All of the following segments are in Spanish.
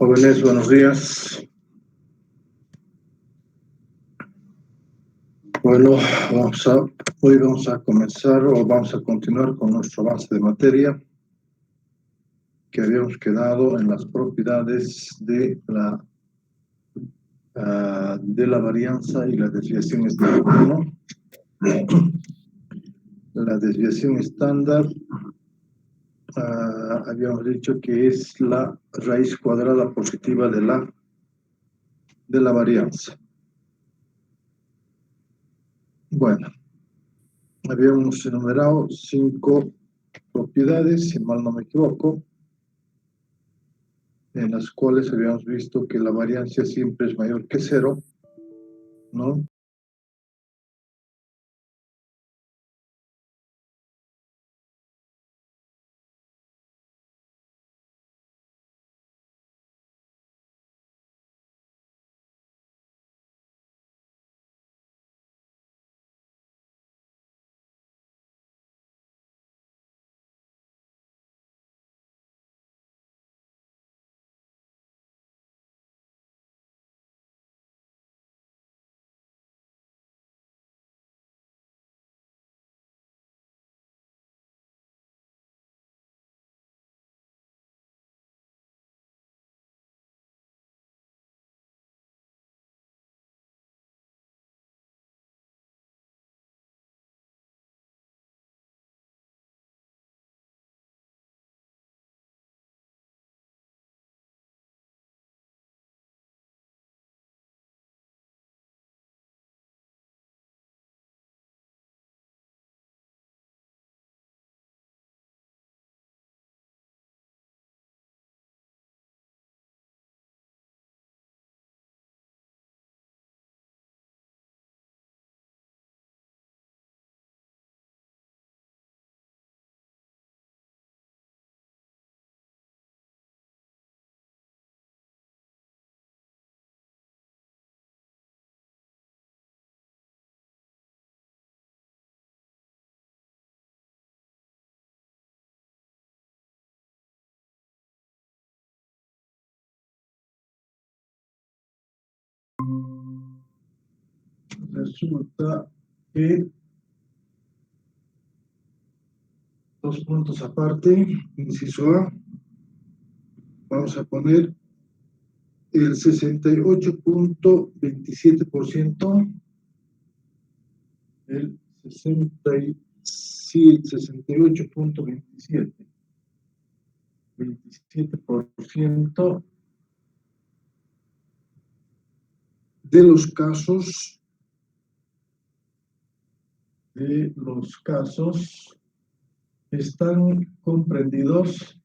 Jóvenes, buenos días. Bueno, hoy vamos a comenzar o vamos a continuar con nuestro avance de materia que habíamos quedado en las propiedades de la varianza y la desviación estándar, ¿no? La desviación estándar, habíamos dicho que es la raíz cuadrada positiva de la varianza. Bueno, habíamos enumerado 5 propiedades, si mal no me equivoco, en las cuales habíamos visto que la varianza siempre es mayor que 0, ¿no? Resulta que 2 puntos aparte, inciso A, vamos a poner el 68.27%, el 27% de los casos están comprendidos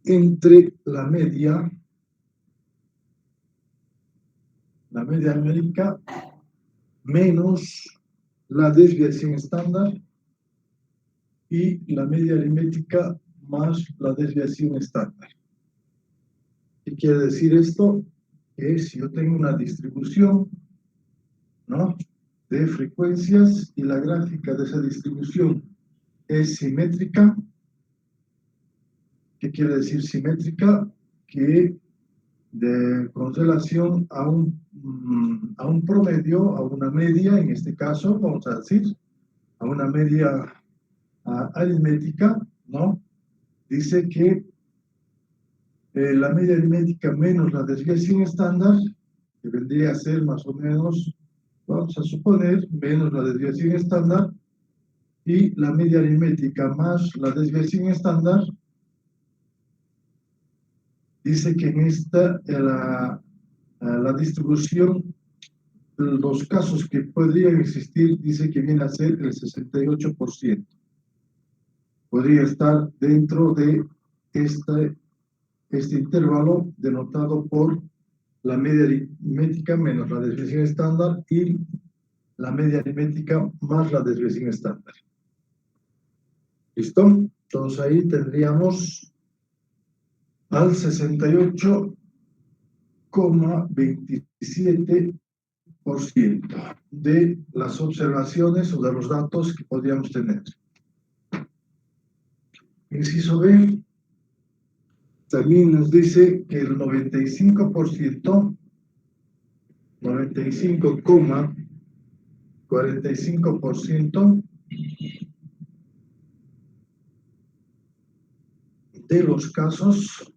entre la media numérica menos la desviación estándar y la media aritmética más la desviación estándar. ¿Qué quiere decir esto? Que si yo tengo una distribución, ¿no?, de frecuencias y la gráfica de esa distribución es simétrica. ¿Qué quiere decir simétrica? Que con relación a un promedio, a una media, en este caso, vamos a decir, a una media aritmética, ¿no? Dice que la media aritmética menos la desviación estándar, que vendría a ser más o menos, vamos a suponer, menos la desviación estándar, y la media aritmética más la desviación estándar, dice que en esta, la distribución, los casos que podrían existir, dice que viene a ser el 68%. Podría estar dentro de este intervalo denotado por la media aritmética menos la desviación estándar y la media aritmética más la desviación estándar. ¿Listo? Entonces ahí tendríamos al 68,27% de las observaciones o de los datos que podríamos tener. Inciso B también nos dice que el 95,45% de los casos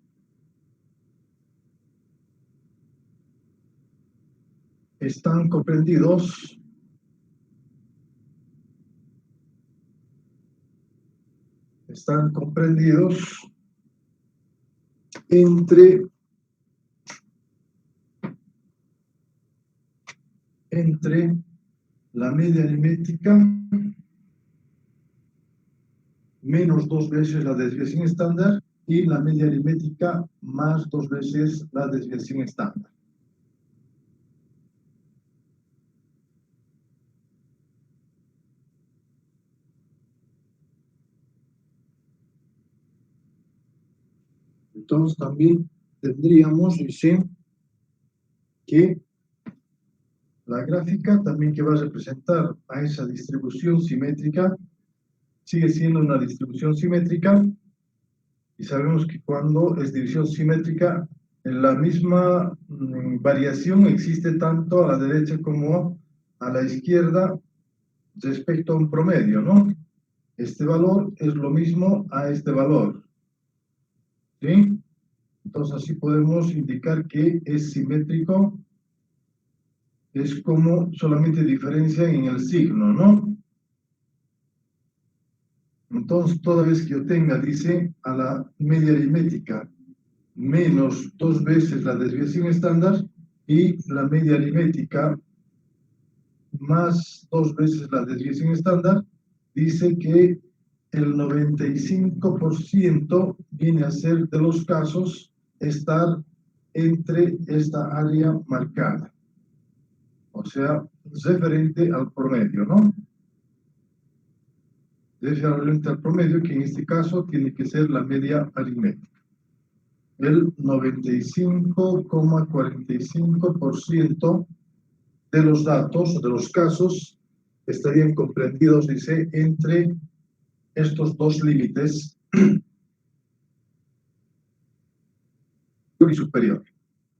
están comprendidos entre la media aritmética menos 2 veces la desviación estándar y la media aritmética más 2 veces la desviación estándar. Entonces también tendríamos, dice, que la gráfica también que va a representar a esa distribución simétrica sigue siendo una distribución simétrica y sabemos que cuando es división simétrica la misma variación existe tanto a la derecha como a la izquierda respecto a un promedio, ¿no? Este valor es lo mismo a este valor, ¿sí? Entonces así podemos indicar que es simétrico, es como solamente diferencia en el signo, ¿no? Entonces toda vez que yo tenga, dice, a la media aritmética menos 2 veces la desviación estándar y la media aritmética más 2 veces la desviación estándar, dice que el 95% viene a ser de los casos estar entre esta área marcada, o sea, referente al promedio, ¿no? Referente al promedio, que en este caso tiene que ser la media aritmética. El 95,45% de los datos, de los casos, estarían comprendidos, dice, entre estos dos límites y superior.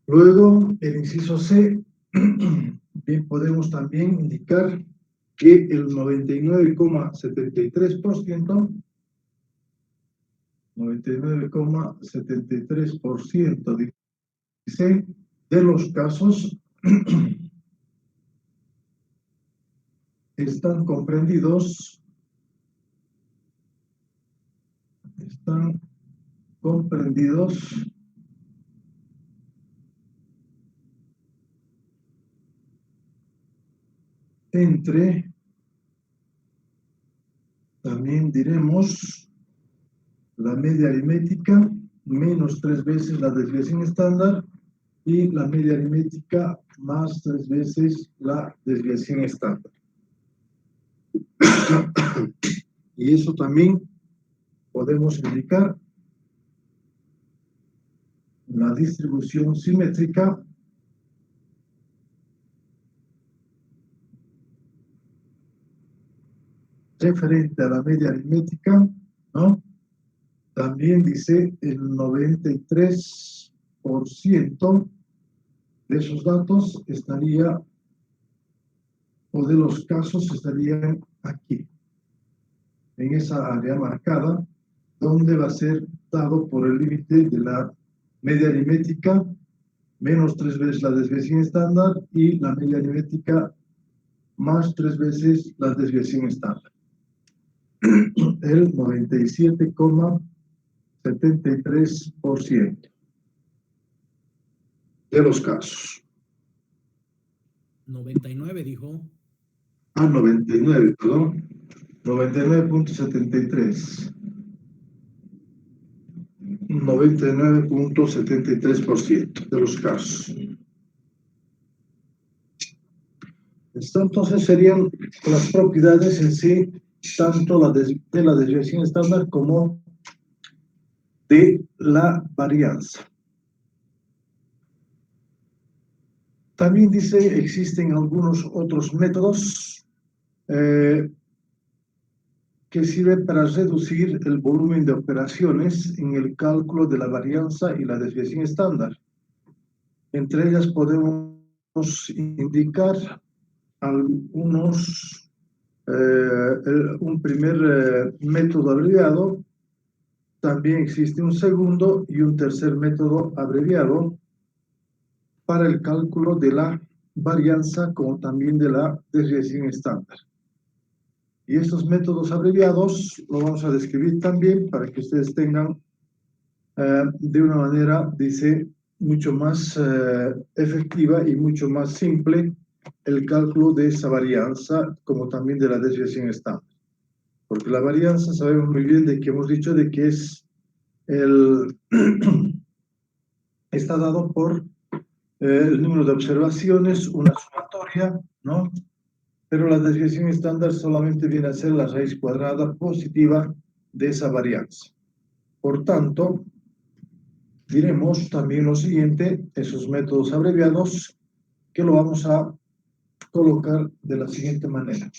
Luego, el inciso C, bien podemos también indicar que el 99,73% dice de los casos están comprendidos entre, también diremos, la media aritmética menos 3 veces la desviación estándar y la media aritmética más 3 veces la desviación estándar. Y eso también podemos indicar la distribución simétrica referente a la media aritmética, ¿no? También dice el 93% de esos datos estaría, o de los casos estarían aquí, en esa área marcada, donde va a ser dado por el límite de la media aritmética menos 3 veces la desviación estándar y la media aritmética más 3 veces la desviación estándar. El 97,73% de los casos. 99 dijo. 99, perdón. 99,73. 99,73% de los casos. Entonces serían las propiedades en sí, tanto de la desviación estándar como de la varianza. También dice, existen algunos otros métodos que sirven para reducir el volumen de operaciones en el cálculo de la varianza y la desviación estándar. Entre ellas podemos indicar algunos, un primer método abreviado, también existe un segundo y un tercer método abreviado para el cálculo de la varianza como también de la desviación estándar. Y estos métodos abreviados lo vamos a describir también para que ustedes tengan de una manera, dice, mucho más efectiva y mucho más simple el cálculo de esa varianza como también de la desviación estándar. Porque la varianza sabemos muy bien de que hemos dicho de que es está dado por el número de observaciones, una sumatoria, ¿no? Pero la desviación estándar solamente viene a ser la raíz cuadrada positiva de esa varianza. Por tanto, diremos también lo siguiente, esos métodos abreviados, que lo vamos a colocar de la siguiente manera.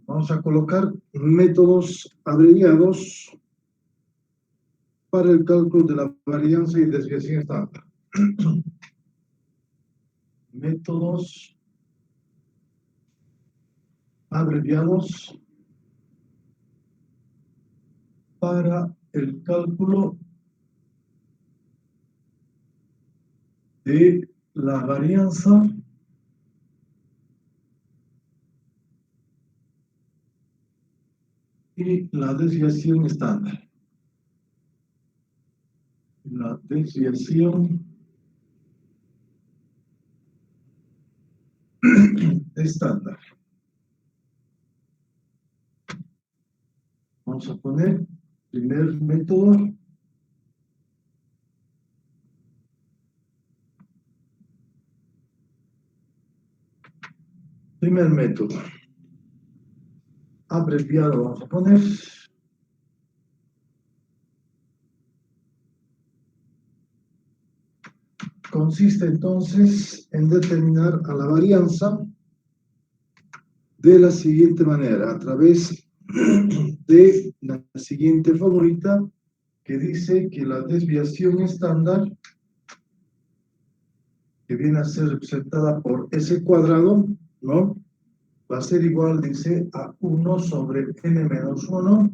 Vamos a colocar métodos abreviados para el cálculo de la varianza y desviación estándar. Métodos abreviados para el cálculo de la varianza y la desviación estándar. La desviación estándar. Vamos a poner primer método. Primer método. Abreviado vamos a poner. Consiste entonces en determinar a la varianza de la siguiente manera, a través de la siguiente formulita que dice que la desviación estándar, que viene a ser representada por S cuadrado, ¿no? Va a ser igual, dice, a 1 sobre n menos 1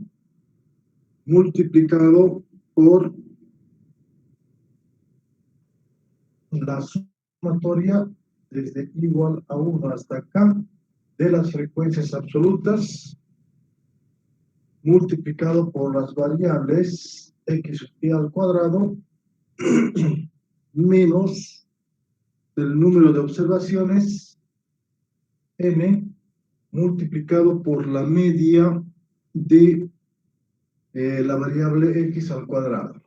multiplicado por la sumatoria desde igual a 1 hasta acá de las frecuencias absolutas multiplicado por las variables x sub i al cuadrado menos el número de observaciones n multiplicado por la media de la variable x al cuadrado.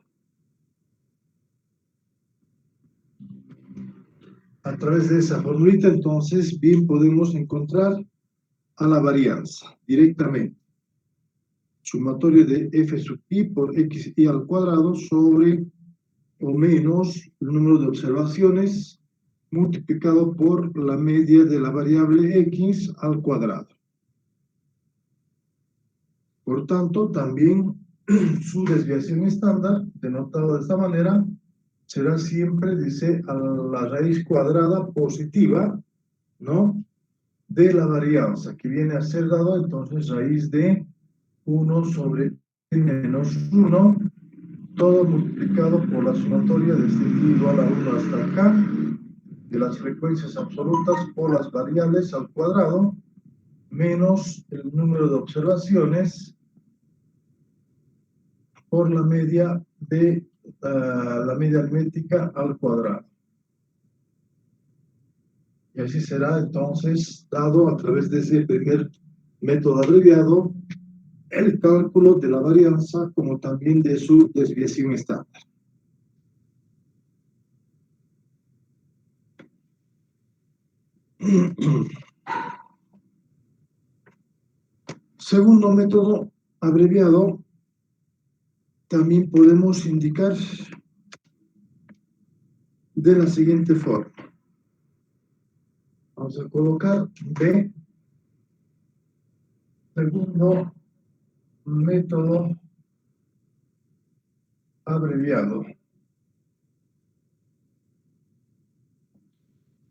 A través de esa formulita, entonces, bien podemos encontrar a la varianza directamente. Sumatorio de f sub i por x i al cuadrado sobre o menos el número de observaciones multiplicado por la media de la variable x al cuadrado. Por tanto, también su desviación estándar, denotado de esta manera, será siempre, dice, a la raíz cuadrada positiva, ¿no? De la varianza, que viene a ser dado entonces raíz de 1 sobre n menos 1, todo multiplicado por la sumatoria desde igual a 1 hasta acá, de las frecuencias absolutas por las variables al cuadrado, menos el número de observaciones por la media de la media aritmética al cuadrado. Y así será entonces dado a través de ese primer método abreviado el cálculo de la varianza como también de su desviación estándar. Segundo método abreviado, también podemos indicar de la siguiente forma. Vamos a colocar B, segundo método abreviado.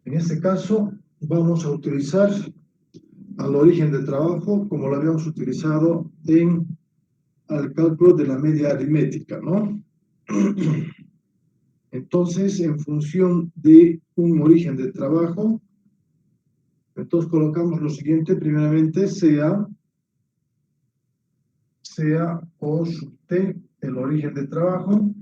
En este caso, vamos a utilizar al origen de trabajo como lo habíamos utilizado en el cálculo de la media aritmética, ¿no? Entonces, en función de un origen de trabajo, entonces colocamos lo siguiente, primeramente sea O sub T el origen de trabajo,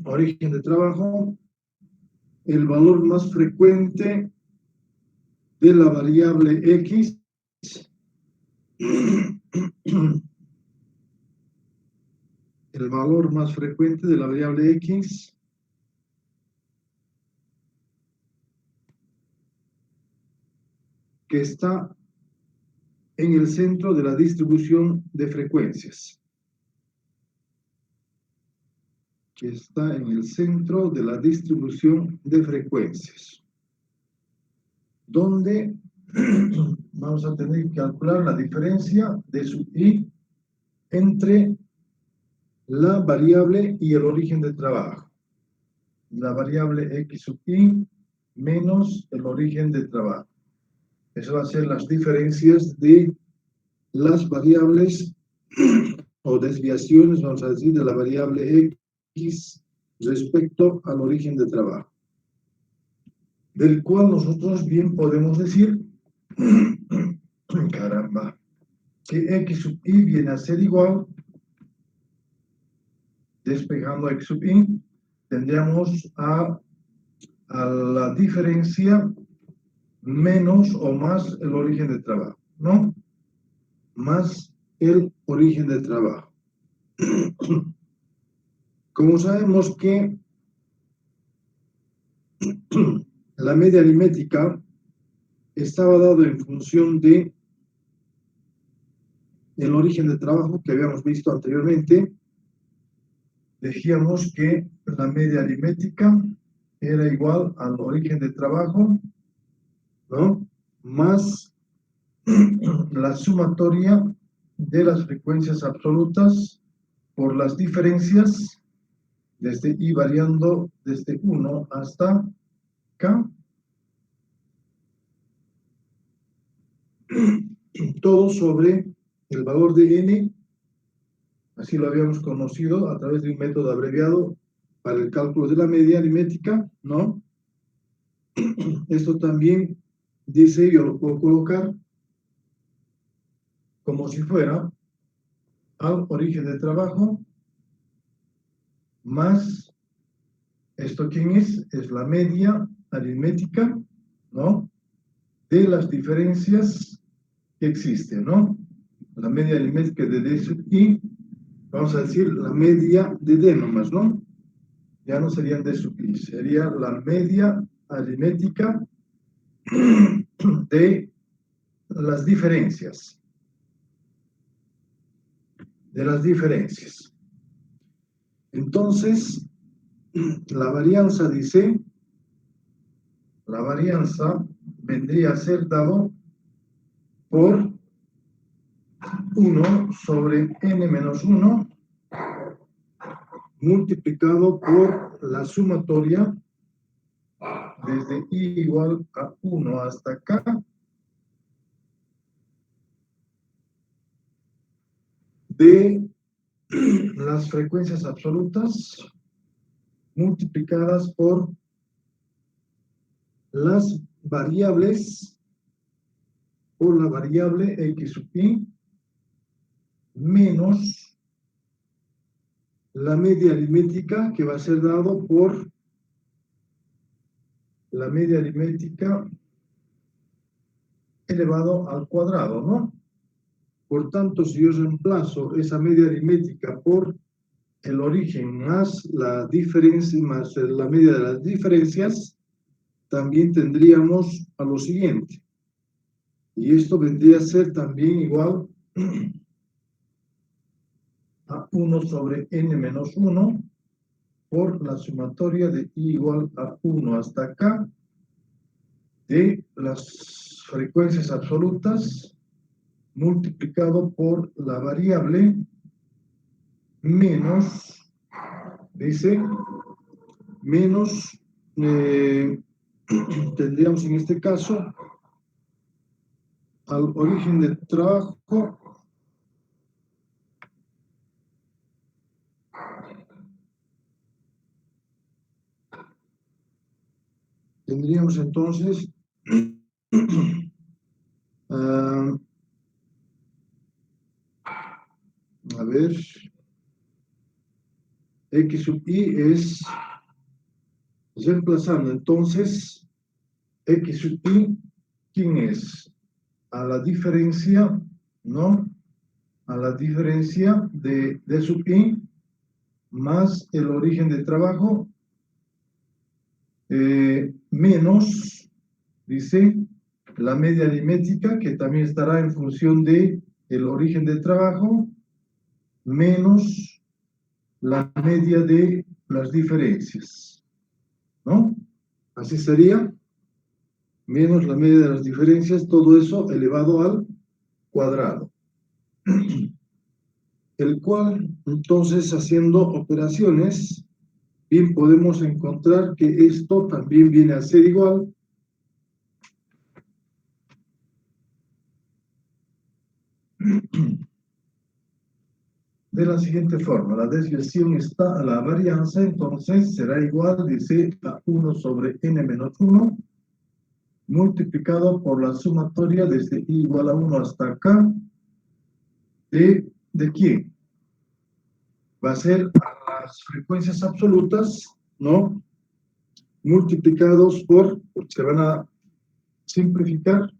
origen de trabajo, el valor más frecuente de la variable X, el valor más frecuente de la variable X, que está en el centro de la distribución de frecuencias. Que está en el centro de la distribución de frecuencias. Donde vamos a tener que calcular la diferencia de sub i entre la variable y el origen de trabajo. La variable x sub i menos el origen de trabajo. Eso va a ser las diferencias de las variables o desviaciones, vamos a decir, de la variable x respecto al origen de trabajo. Del cual nosotros bien podemos decir, caramba, que x sub i viene a ser igual, despejando x sub i, tendríamos a la diferencia menos o más el origen de trabajo, ¿no? Más el origen de trabajo. Como sabemos que la media aritmética estaba dado en función de el origen de trabajo que habíamos visto anteriormente, decíamos que la media aritmética era igual al origen de trabajo, ¿no? Más la sumatoria de las frecuencias absolutas por las diferencias desde i variando desde 1 hasta k, todo sobre el valor de n, así lo habíamos conocido a través de un método abreviado para el cálculo de la media aritmética, ¿no? Esto también dice, yo lo puedo colocar como si fuera al origen de trabajo más, ¿esto quién es? Es la media aritmética, ¿no? De las diferencias que existen, ¿no? La media aritmética de D sub I, vamos a decir la media de D nomás, ¿no? Ya no serían D sub I, sería la media aritmética de las diferencias. Entonces, la varianza dice, la varianza vendría a ser dado por 1 sobre n menos 1 multiplicado por la sumatoria desde i igual a 1 hasta acá de las frecuencias absolutas multiplicadas por las variables, por la variable x sub i menos la media aritmética que va a ser dado por la media aritmética elevado al cuadrado, ¿no? Por tanto, si yo reemplazo esa media aritmética por el origen más la diferencia, más la media de las diferencias, también tendríamos a lo siguiente. Y esto vendría a ser también igual a 1 sobre n menos 1 por la sumatoria de i igual a 1 hasta acá de las frecuencias absolutas multiplicado por la variable menos, dice, menos, tendríamos en este caso al origen del trabajo tendríamos entonces a ver, x sub i es reemplazando entonces x sub i, ¿quién es? A la diferencia, ¿no? A la diferencia de d sub i más el origen de trabajo menos, dice, la media aritmética, que también estará en función de el origen de trabajo, menos la media de las diferencias, ¿no? Así sería, menos la media de las diferencias, todo eso elevado al cuadrado. El cual, entonces, haciendo operaciones, bien podemos encontrar que esto también viene a ser igual de la siguiente forma. La desviación está a la varianza, entonces será igual, dice, a 1 sobre n menos 1 multiplicado por la sumatoria desde i igual a 1 hasta acá ¿de quién? Va a ser a las frecuencias absolutas, ¿no? Multiplicados por, se van a simplificar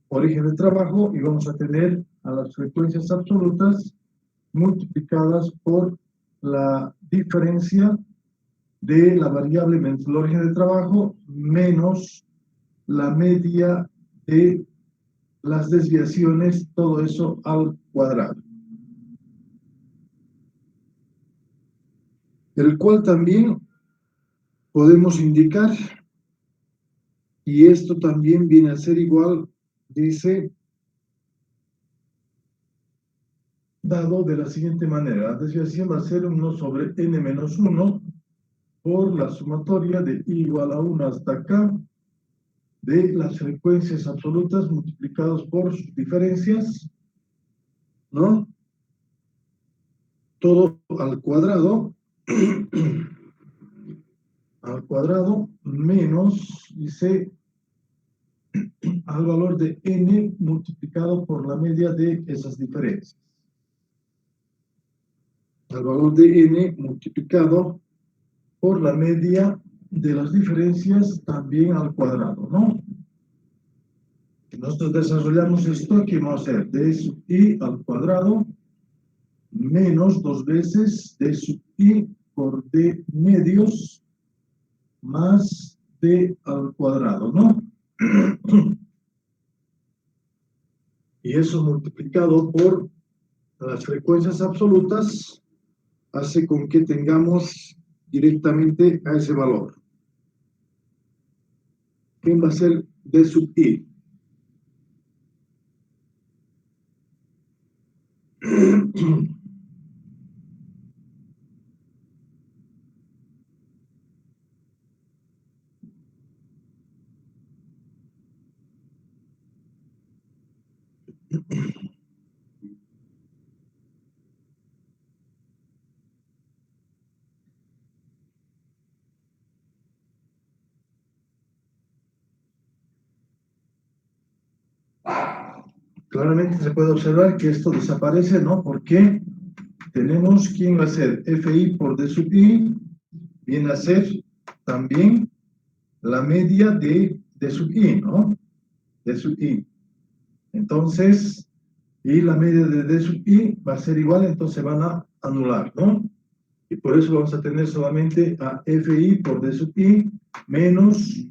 origen de trabajo y vamos a tener a las frecuencias absolutas multiplicadas por la diferencia de la variable menos el origen de trabajo menos la media de las desviaciones, todo eso al cuadrado. El cual también podemos indicar, y esto también viene a ser igual, dice, dado de la siguiente manera. La desviación va a ser 1 sobre n menos 1 por la sumatoria de i igual a 1 hasta acá de las frecuencias absolutas multiplicados por sus diferencias, ¿no? Todo al cuadrado menos, dice, al valor de n multiplicado por la media de esas diferencias. Al valor de n multiplicado por la media de las diferencias también al cuadrado, ¿no? Nosotros desarrollamos esto, que vamos a hacer d sub i al cuadrado menos 2 veces d sub i por d medios más d al cuadrado, ¿no? Y eso multiplicado por las frecuencias absolutas hace con que tengamos directamente a ese valor. ¿Quién va a ser d sub i? Claramente se puede observar que esto desaparece, ¿no? Porque tenemos, ¿quién va a ser? Fi por d sub i viene a ser también la media de d sub i, ¿no? D sub i. Entonces, y la media de d sub i va a ser igual, entonces van a anular, ¿no? Y por eso vamos a tener solamente a fi por d sub i menos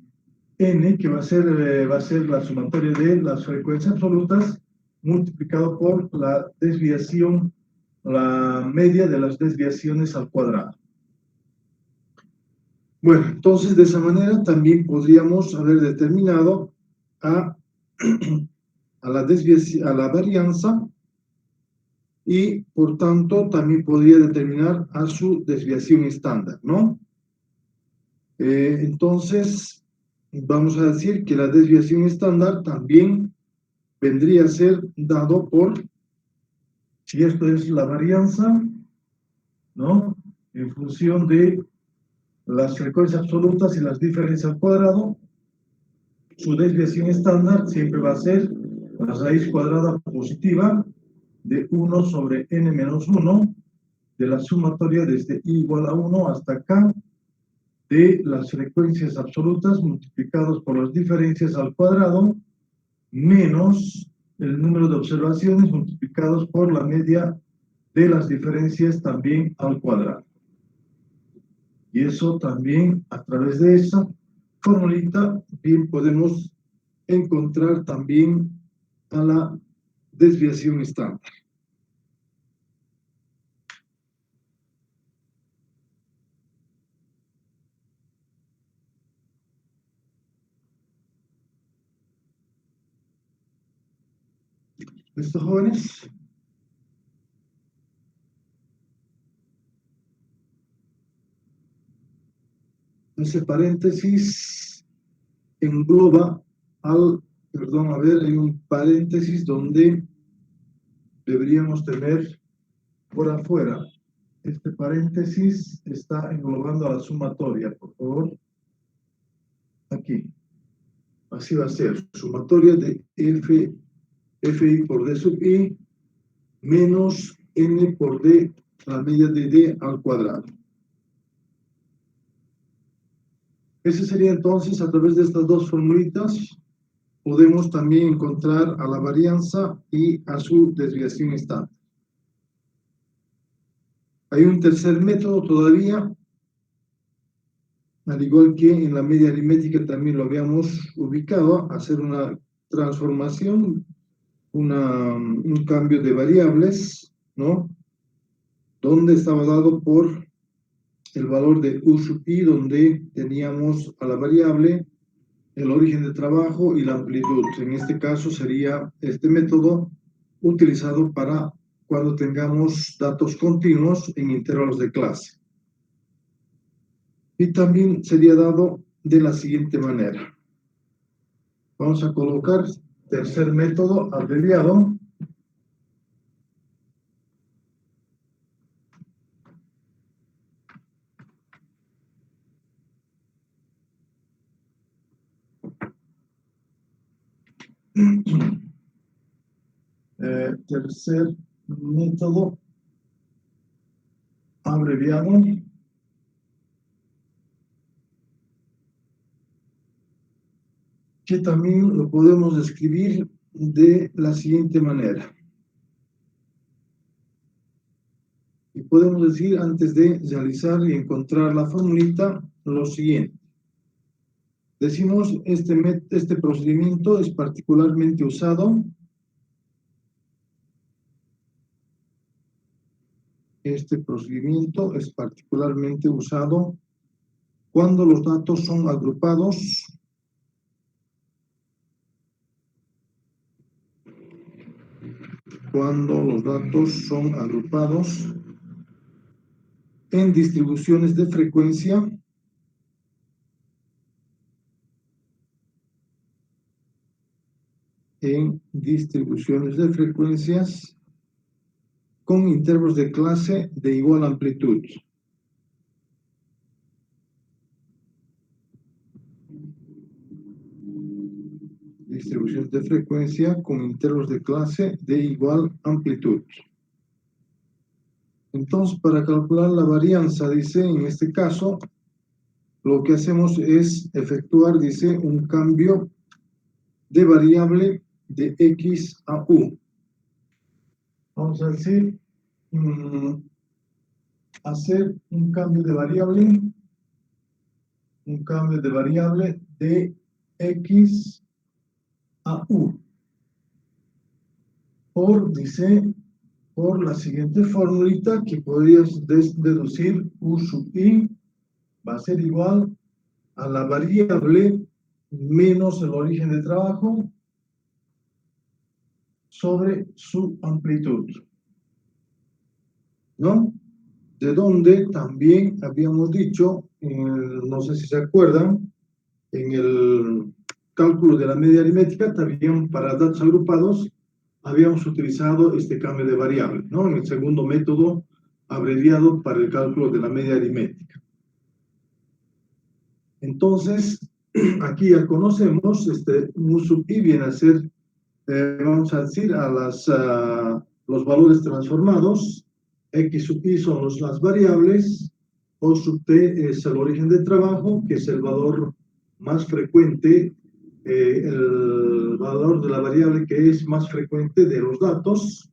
n, que va a ser la sumatoria de las frecuencias absolutas multiplicado por la desviación, la media de las desviaciones al cuadrado. Bueno, entonces de esa manera también podríamos haber determinado a, a la desviación, a la varianza, y por tanto también podría determinar a su desviación estándar, ¿no? Entonces, vamos a decir que la desviación estándar también vendría a ser dado por, si esto es la varianza, ¿no? En función de las frecuencias absolutas y las diferencias al cuadrado, su desviación estándar siempre va a ser la raíz cuadrada positiva de 1 sobre n menos 1 de la sumatoria desde i igual a 1 hasta acá de las frecuencias absolutas multiplicados por las diferencias al cuadrado menos el número de observaciones multiplicados por la media de las diferencias también al cuadrado. Y eso también, a través de esa formulita, bien podemos encontrar también a la desviación estándar. ¿Listo, jóvenes? Ese paréntesis engloba al, perdón, a ver, hay un paréntesis donde deberíamos tener por afuera. Este paréntesis está englobando a la sumatoria, por favor. Aquí. Así va a ser. Sumatoria de fi por d sub i menos n por d, la media de d al cuadrado. Ese sería entonces, a través de estas dos formulitas, podemos también encontrar a la varianza y a su desviación estándar. Hay un tercer método todavía, al igual que en la media aritmética también lo habíamos ubicado, hacer una transformación, un cambio de variables, ¿no? Donde estaba dado por el valor de u sub i, donde teníamos a la variable el origen de trabajo y la amplitud. En este caso sería este método utilizado para cuando tengamos datos continuos en intervalos de clase. Y también sería dado de la siguiente manera. Vamos a colocar tercer método abreviado. Tercer método abreviado. Que también lo podemos describir de la siguiente manera. Y podemos decir, antes de realizar y encontrar la formulita, lo siguiente. Decimos, este procedimiento es particularmente usado. Este procedimiento es particularmente usado cuando los datos son agrupados en distribuciones de frecuencia con intervalos de clase de igual amplitud. Distribuciones de frecuencia con intervalos de clase de igual amplitud. Entonces, para calcular la varianza, dice, en este caso, lo que hacemos es efectuar, dice, un cambio de variable de x a u. Vamos a decir, hacer un cambio de variable de X a U. Dice, por la siguiente formulita que podrías deducir U sub I va a ser igual a la variable menos el origen de trabajo sobre su amplitud, ¿no? De donde también habíamos dicho, no sé si se acuerdan, en el cálculo de la media aritmética, también para datos agrupados, habíamos utilizado este cambio de variable, ¿no? En el segundo método abreviado para el cálculo de la media aritmética. Entonces, aquí ya conocemos, mu sub i viene a ser, vamos a decir, a los valores transformados. X sub i son las variables, O sub t es el origen de trabajo, que es el valor más frecuente, el valor de la variable que es más frecuente de los datos,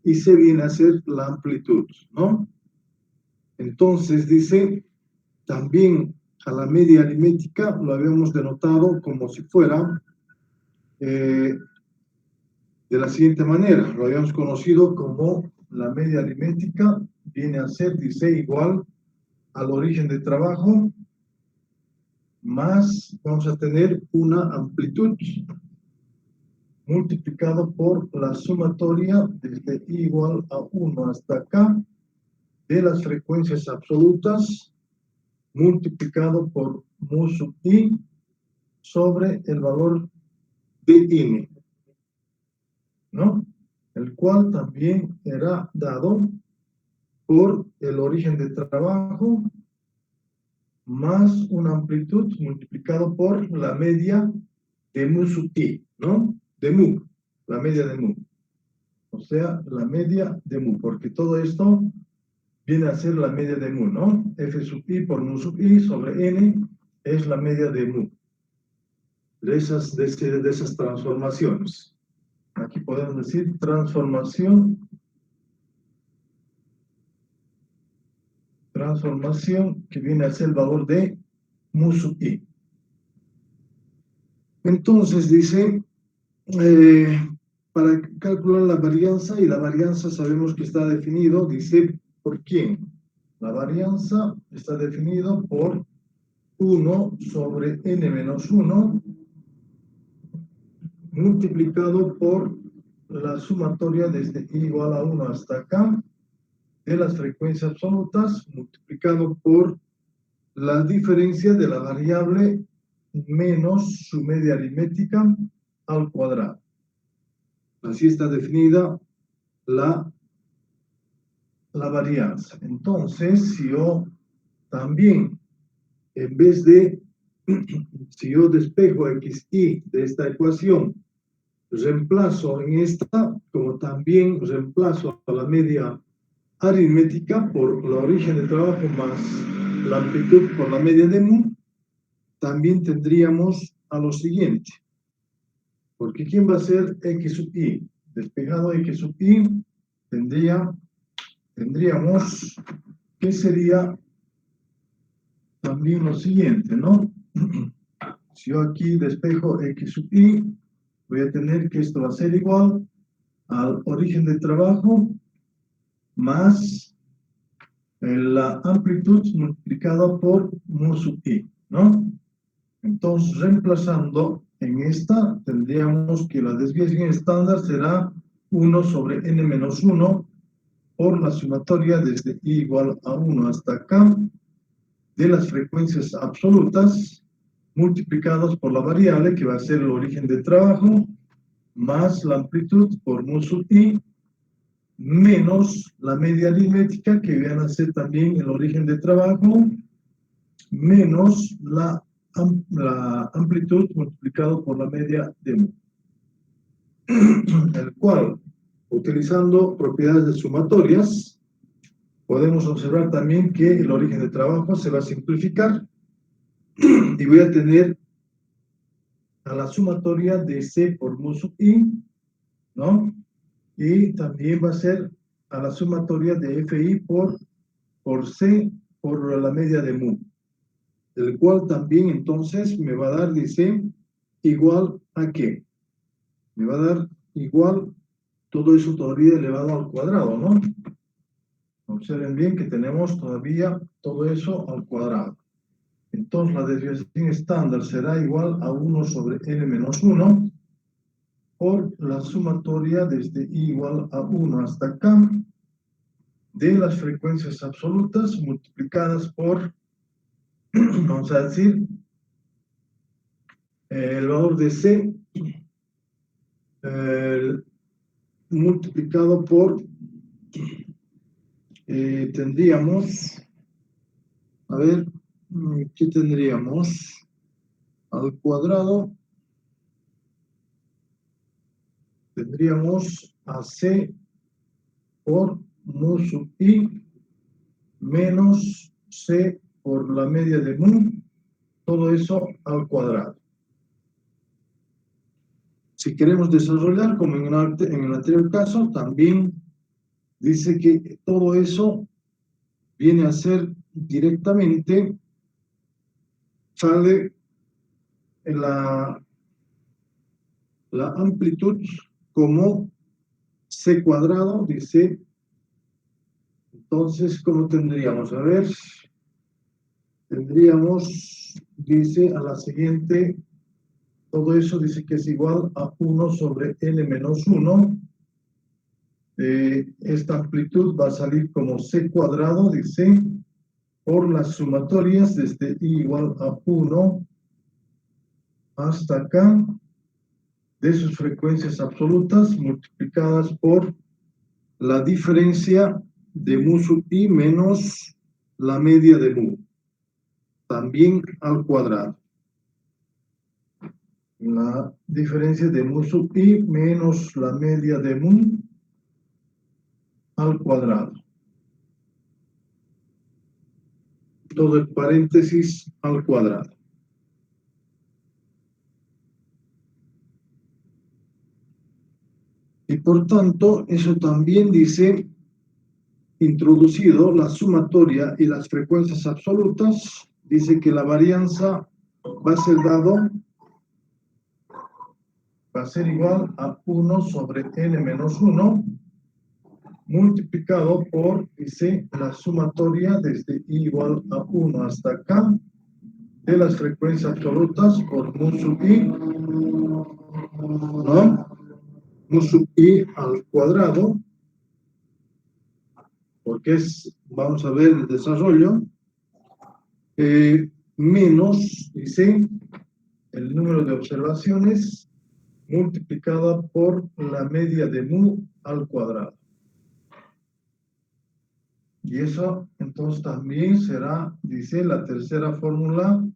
y C viene a ser la amplitud, ¿no? Entonces dice, también a la media aritmética lo habíamos denotado como si fuera de la siguiente manera, lo habíamos conocido como la media aritmética viene a ser, dice, igual al origen de trabajo más, vamos a tener una amplitud multiplicado por la sumatoria desde i igual a 1 hasta acá de las frecuencias absolutas multiplicado por mu sub i sobre el valor de n, ¿no? El cual también era dado por el origen de trabajo más una amplitud multiplicado por la media de mu sub i, ¿no? De mu, la media de mu. O sea, la media de mu, porque todo esto viene a ser la media de mu, ¿no? F sub i por mu sub i sobre n es la media de mu. De esas transformaciones. Aquí podemos decir transformación que viene a ser el valor de mu sub i. Entonces dice, para calcular la varianza, y la varianza sabemos que está definido, dice, ¿por quién? La varianza está definido por 1 sobre n menos 1 multiplicado por la sumatoria desde i igual a 1 hasta acá de las frecuencias absolutas multiplicado por la diferencia de la variable menos su media aritmética al cuadrado. Así está definida la varianza. Entonces, si yo también, en vez de, si yo despejo xi de esta ecuación, reemplazo en esta, como también reemplazo a la media aritmética por la origen de trabajo más la amplitud por la media de mu, también tendríamos a lo siguiente. Porque ¿quién va a ser x sub i? Despejado x sub i, tendríamos que sería también lo siguiente, ¿no? Si yo aquí despejo x sub i, voy a tener que esto va a ser igual al origen de trabajo más la amplitud multiplicada por mu sub i, ¿no? Entonces, reemplazando en esta, tendríamos que la desviación estándar será 1 sobre n menos 1 por la sumatoria desde i igual a 1 hasta acá de las frecuencias absolutas multiplicados por la variable que va a ser el origen de trabajo más la amplitud por mu sub i menos la media aritmética que viene a ser también el origen de trabajo menos la amplitud multiplicado por la media de mu, el cual, utilizando propiedades de sumatorias, podemos observar también que el origen de trabajo se va a simplificar y voy a tener a la sumatoria de C por mu sub i, ¿no? Y también va a ser a la sumatoria de FI por C por la media de mu, el cual también entonces me va a dar, dice, igual a ¿qué? Me va a dar igual todo eso todavía elevado al cuadrado, ¿no? Observen bien que tenemos todavía todo eso al cuadrado. Entonces la desviación estándar será igual a 1 sobre n menos 1 por la sumatoria desde i igual a 1 hasta acá de las frecuencias absolutas multiplicadas por, vamos a decir, el valor de C multiplicado por, tendríamos, a ver, ¿qué tendríamos? Al cuadrado, tendríamos a C por mu sub i menos C por la media de mu, todo eso al cuadrado. Si queremos desarrollar, como en el anterior caso, también dice que todo eso viene a ser directamente, sale en la amplitud como C cuadrado, dice. Entonces, ¿cómo tendríamos? A ver, tendríamos, dice, a la siguiente, todo eso dice que es igual a 1 sobre n menos 1. Esta amplitud va a salir como C cuadrado, dice, por las sumatorias desde i igual a 1 hasta acá, de sus frecuencias absolutas multiplicadas por la diferencia de mu sub i menos la media de mu, también al cuadrado. La diferencia de mu sub i menos la media de mu al cuadrado. Todo el paréntesis al cuadrado. Y por tanto, eso también dice, introducido la sumatoria y las frecuencias absolutas, dice que la varianza va a ser igual a 1 sobre n menos 1 multiplicado por, dice, la sumatoria desde i igual a 1 hasta acá de las frecuencias absolutas por mu sub i, ¿no? Mu sub i al cuadrado, porque es, vamos a ver el desarrollo, menos, dice, el número de observaciones multiplicada por la media de mu al cuadrado. Y eso entonces también será, dice, la tercera fórmula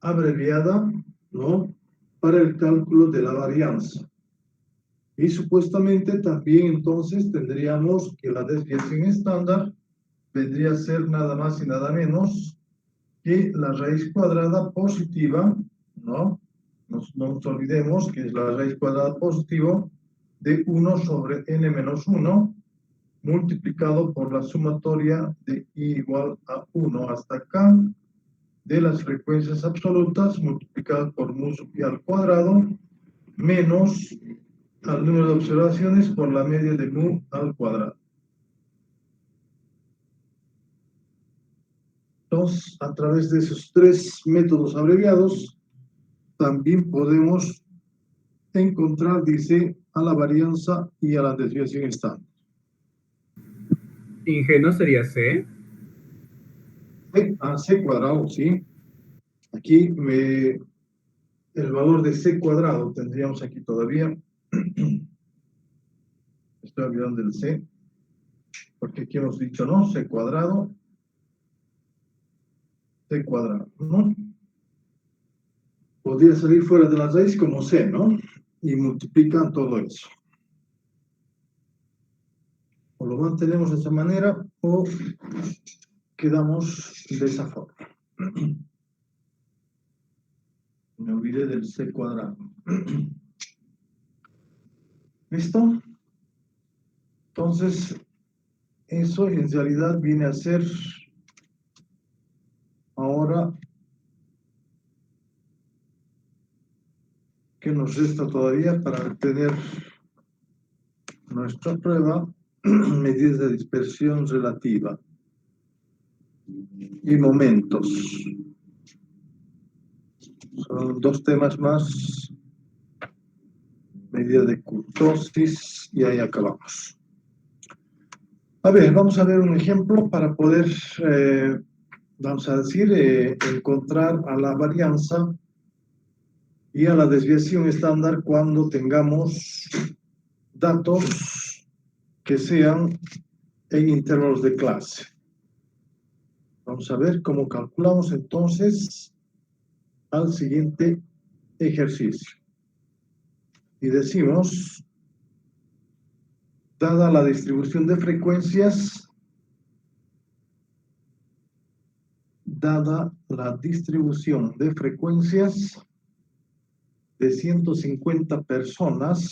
abreviada, ¿no?, para el cálculo de la varianza. Y supuestamente también entonces tendríamos que la desviación estándar vendría a ser nada más y nada menos que la raíz cuadrada positiva, ¿no? No nos olvidemos que es la raíz cuadrada positiva de 1 sobre n menos 1 multiplicado por la sumatoria de i igual a 1 hasta acá de las frecuencias absolutas multiplicadas por mu sub i al cuadrado menos al número de observaciones por la media de mu al cuadrado. Entonces, a través de esos tres métodos abreviados, también podemos encontrar, dice, a la varianza y a la desviación estándar. ¿G no sería C? C cuadrado, sí. Aquí el valor de C cuadrado tendríamos aquí todavía. Estoy olvidando del C, porque aquí hemos dicho, ¿no? C cuadrado, ¿no? Podría salir fuera de la raíz como C, ¿no? Y multiplican todo eso. O lo mantenemos de esa manera o quedamos de esa forma. Me olvidé del C cuadrado. ¿Listo? Entonces, eso en realidad viene a ser ahora ¿Qué nos resta todavía para obtener nuestra prueba? Medidas de dispersión relativa y momentos. Son dos temas más. Medida de kurtosis y ahí acabamos. A ver, vamos a ver un ejemplo para poder, vamos a decir, encontrar a la varianza y a la desviación estándar cuando tengamos datos que sean en intervalos de clase. Vamos a ver cómo calculamos entonces al siguiente ejercicio. Y decimos, dada la distribución de frecuencias, de 150 personas,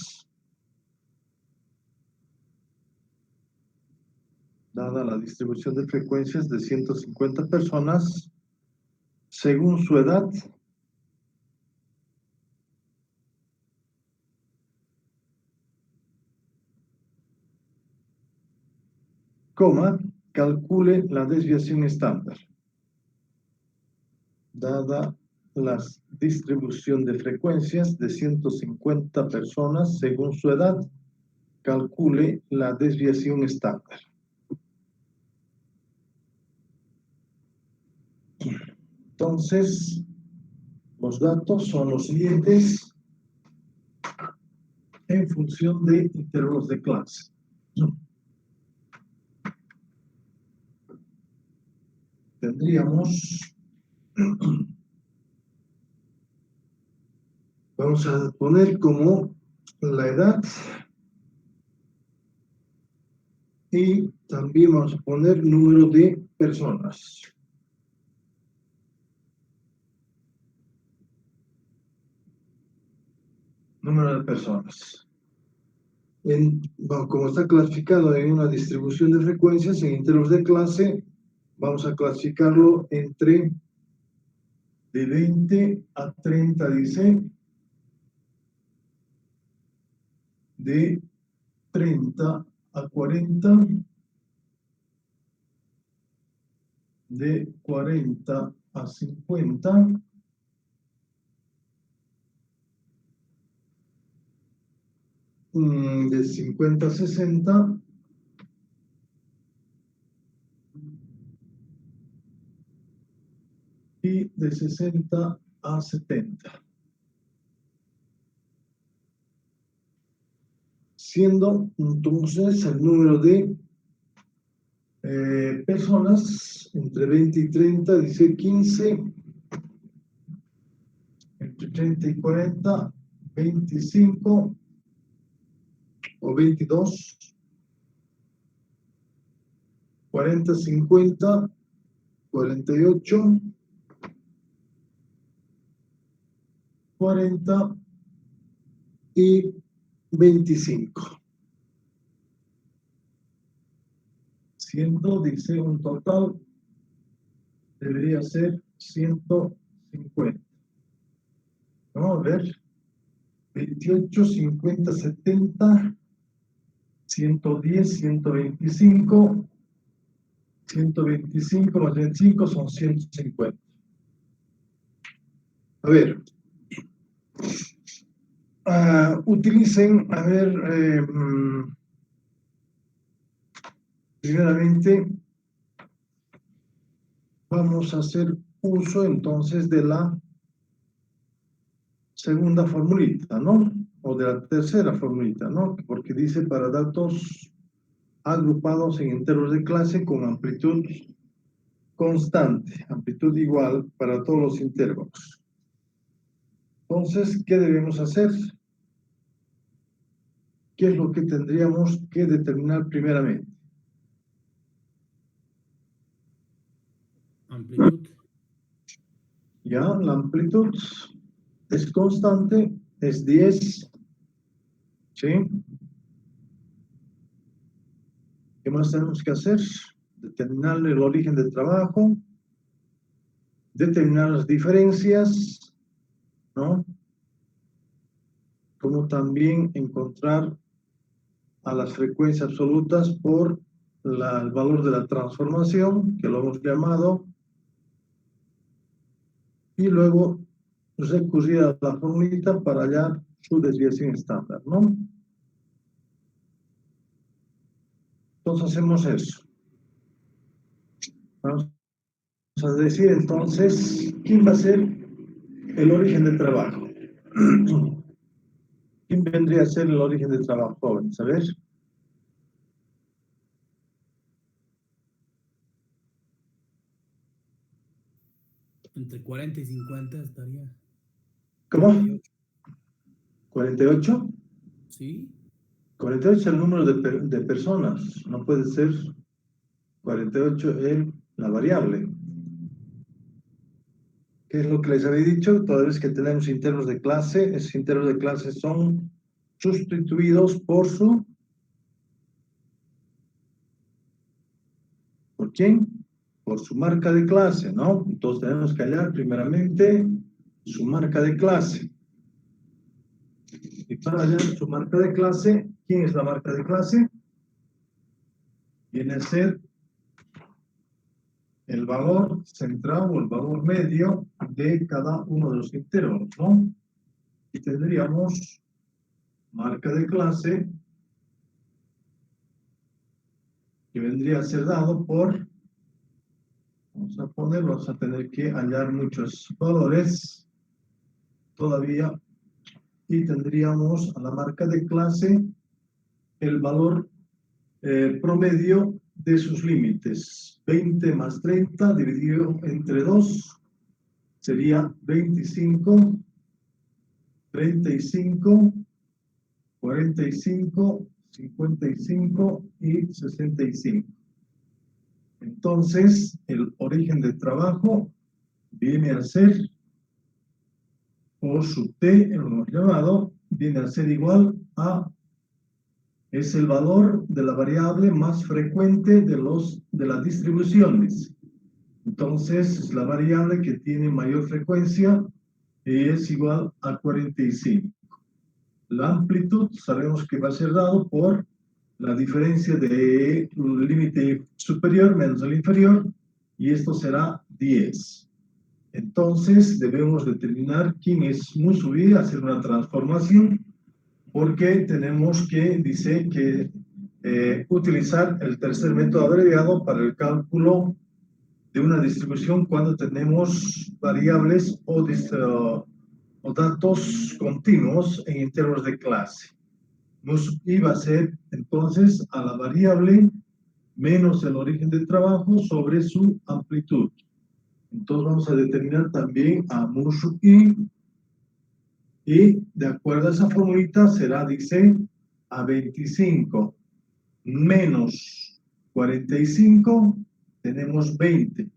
según su edad, calcule la desviación estándar. Dada la distribución de frecuencias de 150 personas según su edad, calcule la desviación estándar. Entonces, los datos son los siguientes en función de intervalos de clase. Tendríamos, vamos a poner como la edad y también vamos a poner número de personas. Número de personas. Como está clasificado en una distribución de frecuencias en intervalos de clase, vamos a clasificarlo entre de 20 a 30, dice, de 30 a 40, de 40 a 50, de 50 a 60, y de 60 a 70. Siendo entonces el número de personas entre 20 y 30, dice 15, entre 30 y 40, 25 o 22, 40, 50, 48, 40 y 25. Siendo, dice, un total debería ser 150. Vamos a ver. 28, 50, 70, 110, 125, 125 más 25 son 150. A ver. Utilicen, a ver, primeramente vamos a hacer uso entonces de la segunda formulita, ¿no? O de la tercera formulita, ¿no? Porque dice para datos agrupados en intervalos de clase con amplitud constante, amplitud igual para todos los intervalos. Entonces, ¿qué debemos hacer? ¿Qué es lo que tendríamos que determinar primeramente? Amplitud. Ya, la amplitud es constante, es 10. ¿Sí? ¿Qué más tenemos que hacer? Determinar el origen del trabajo, determinar las diferencias, ¿no? como también encontrar a las frecuencias absolutas por el valor de la transformación, que lo hemos llamado, y luego recurrir a la formulita para hallar su desviación estándar, ¿no? Entonces hacemos eso. Vamos a decir entonces, ¿quién va a ser el origen del trabajo? ¿Quién vendría a ser el origen del trabajo, jóvenes? A ver. Entre 40 y 50 estaría. ¿Cómo? 48. ¿48? ¿Sí? 48 es el número de personas, no puede ser 48 en la variable. ¿Qué es lo que les había dicho? Toda vez que tenemos intervalos de clase, esos intervalos de clase son sustituidos por su... ¿Por quién? Por su marca de clase, ¿no? Entonces tenemos que hallar primeramente su marca de clase. Y para hallar su marca de clase, ¿quién es la marca de clase? Viene a ser el valor central o el valor medio de cada uno de los intervalos, ¿no? Y tendríamos marca de clase que vendría a ser dado por, vamos a tener que hallar muchos valores todavía, y tendríamos a la marca de clase el valor promedio de sus límites. 20 más 30 dividido entre 2 sería 25, 35, 45, 55 y 65. Entonces, el origen del trabajo viene a ser, o sub t, lo hemos llamado, viene a ser igual a, es el valor de la variable más frecuente de las distribuciones. Entonces, es la variable que tiene mayor frecuencia y es igual a 45. La amplitud sabemos que va a ser dado por la diferencia del límite superior menos el inferior, y esto será 10. Entonces debemos determinar quién es mu sub i, hacer una transformación, porque tenemos que, dice que utilizar el tercer método abreviado para el cálculo de una distribución cuando tenemos variables o datos continuos en intervalos de clase. Mu sub i va a ser entonces a la variable menos el origen del trabajo sobre su amplitud. Entonces vamos a determinar también a mu sub i, y de acuerdo a esa formulita será, dice, a 25 menos 45 tenemos 20,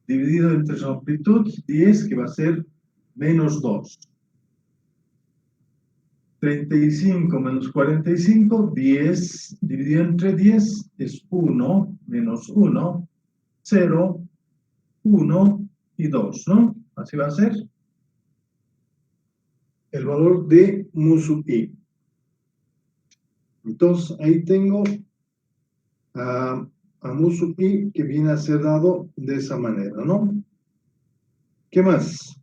dividido entre su amplitud 10, que va a ser menos 2. 35 menos 45, 10 dividido entre 10 es 1, menos 1, 0, 1 y 2, ¿no? Así va a ser el valor de mu sub i. Entonces ahí tengo a mu sub i, que viene a ser dado de esa manera, ¿no? ¿Qué más?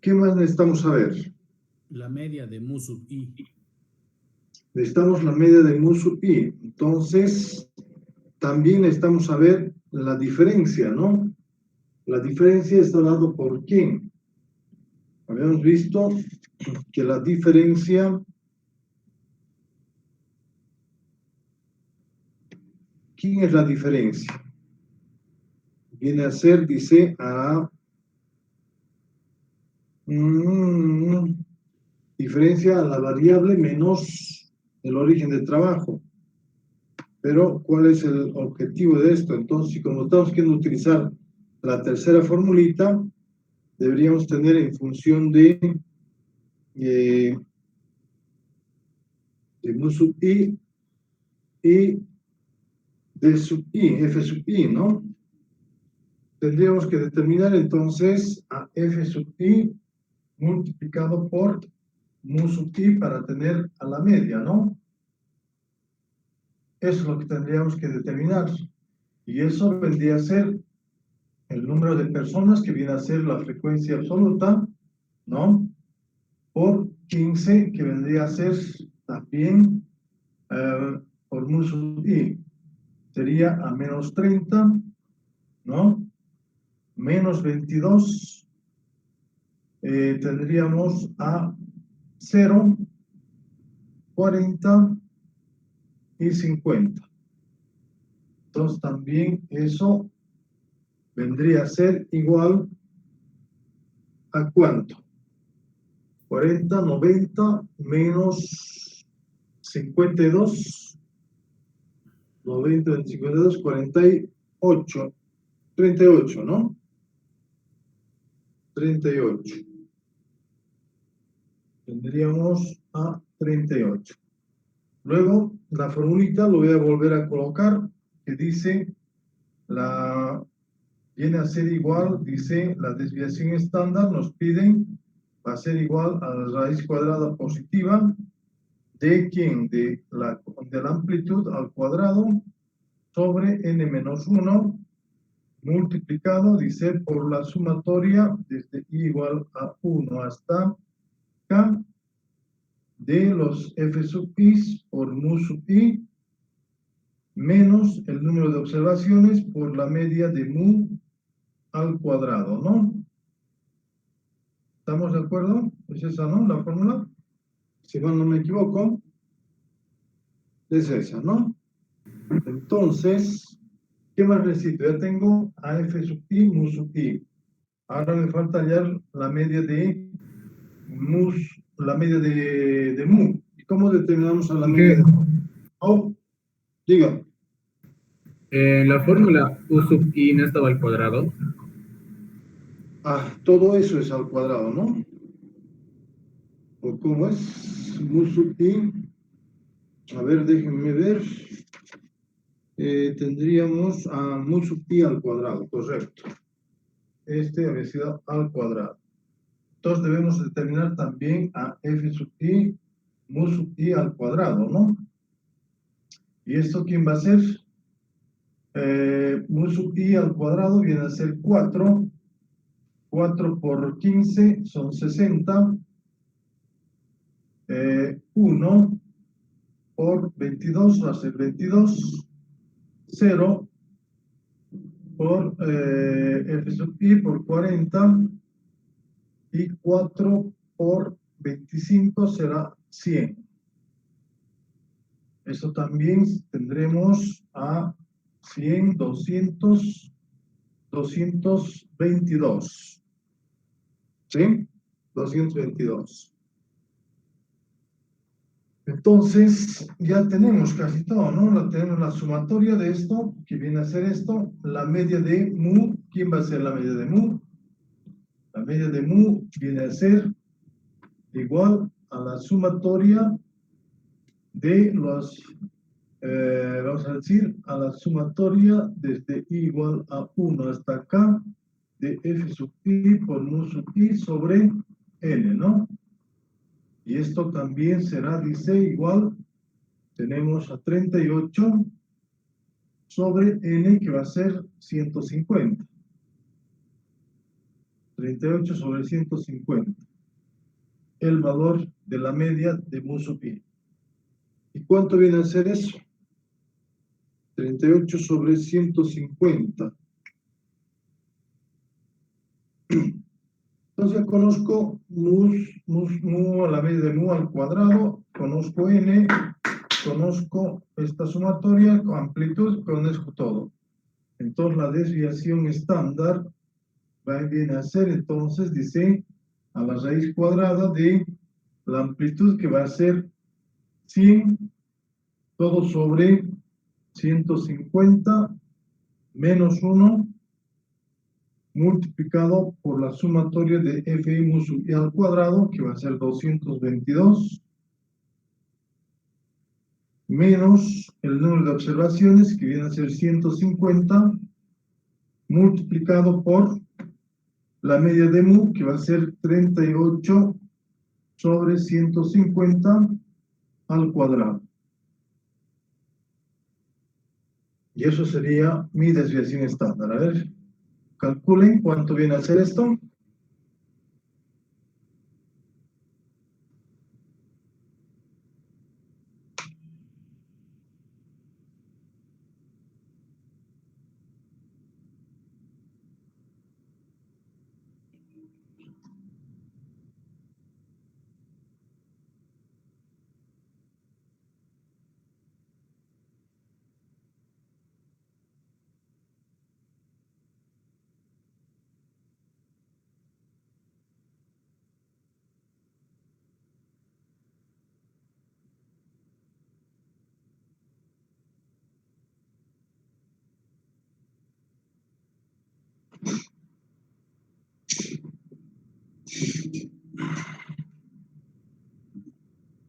¿Qué más necesitamos saber? La media de mu sub i. Necesitamos la media de mu sub i. Entonces, también necesitamos saber la diferencia, ¿no? La diferencia está dado por quién. Habíamos visto que la diferencia, ¿quién es la diferencia? Viene a ser, dice, a diferencia a la variable menos el origen del trabajo. Pero, ¿cuál es el objetivo de esto? Entonces, como estamos queriendo utilizar la tercera formulita, deberíamos tener en función de mu sub i y de sub i, f sub i, ¿no? tendríamos que determinar entonces a f sub i multiplicado por mu sub i para tener a la media, ¿no? Eso es lo que tendríamos que determinar. Y eso vendría a ser el número de personas, que viene a ser la frecuencia absoluta, ¿no? Por 15, que vendría a ser también por mu sub i. Sería a menos 30, ¿no? Menos 22, tendríamos a 0, 40 y 50. Entonces también eso vendría a ser igual a ¿cuánto? 40, 90 menos 52, 90 menos 52, 48, 38, ¿no? 38. Tendríamos a 38. Luego, la formulita lo voy a volver a colocar, que dice, viene a ser igual, dice, la desviación estándar nos piden, va a ser igual a la raíz cuadrada positiva de ¿quién? De la amplitud al cuadrado sobre n menos 1 multiplicado, dice, por la sumatoria desde i igual a 1 hasta k de los f sub i por mu sub i menos el número de observaciones por la media de mu al cuadrado, ¿no? ¿Estamos de acuerdo? Es esa, ¿no? La fórmula. Si no me equivoco, es esa, ¿no? Entonces, ¿qué más necesito? Ya tengo a f sub i, mu sub i. Ahora me falta hallar la media de mu, de mu. ¿Y cómo determinamos a la media de mu? Oh, diga. La fórmula u sub i no estaba al cuadrado. Todo eso es al cuadrado, ¿no? ¿O cómo es? Mu sub i. A ver, déjenme ver. Tendríamos a mu sub i al cuadrado, correcto. Este había sido al cuadrado. Entonces debemos determinar también a f sub i, mu sub i al cuadrado, ¿no? ¿Y esto quién va a ser? Mu sub i al cuadrado viene a ser 4. 4 por 15 son 60. 1 por 22 va a ser 22. 0 por f sub i por 40. Y 4 por 25 será 100. Eso también tendremos a 100, 200, 222. ¿Sí? 222. Entonces, ya tenemos casi todo, ¿no? Tenemos la sumatoria de esto, que viene a ser esto, la media de mu. ¿Quién va a ser la media de mu? La media de mu viene a ser igual a la sumatoria de los, vamos a decir, a la sumatoria desde i igual a 1 hasta acá de f sub i por mu sub i sobre n, ¿no? Y esto también será, dice, igual, tenemos a 38 sobre n, que va a ser 150. 38 sobre 150. El valor de la media de mu sub i. ¿Y cuánto viene a ser eso? 38 sobre 150. Entonces ya conozco mu a la media de mu al cuadrado, conozco n, conozco esta sumatoria, con amplitud, conozco todo. Entonces la desviación estándar viene a ser, entonces, dice, a la raíz cuadrada de la amplitud, que va a ser 100, todo sobre 150 menos 1 multiplicado por la sumatoria de f i mu sub i al cuadrado, que va a ser 222, menos el número de observaciones, que viene a ser 150, multiplicado por la media de mu, que va a ser 38 sobre 150 al cuadrado. Y eso sería mi desviación estándar. A ver, calculen cuánto viene a ser esto.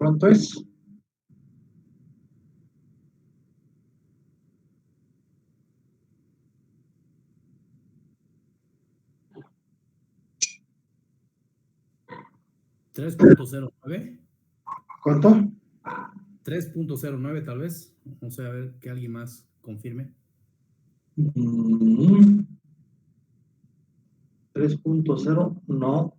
¿Cuánto es? ¿3.09? ¿Cuánto? 3.09 tal vez. O sea, a ver que alguien más confirme. 3.0, no.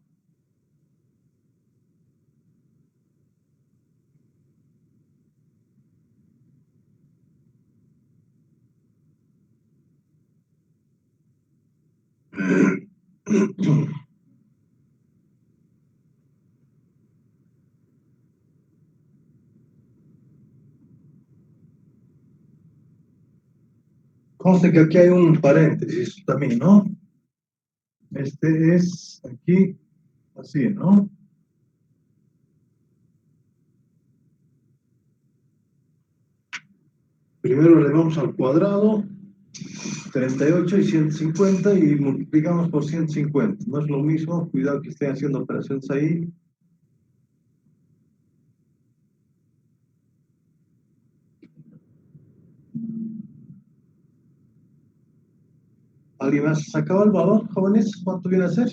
Conste que aquí hay un paréntesis también, ¿no? Este es aquí, así, ¿no? Primero le vamos al cuadrado, 38 y 150 y multiplicamos por 150. No es lo mismo, cuidado que estén haciendo operaciones ahí. ¿Alguien más sacaba el valor, jóvenes? ¿Cuánto viene a ser?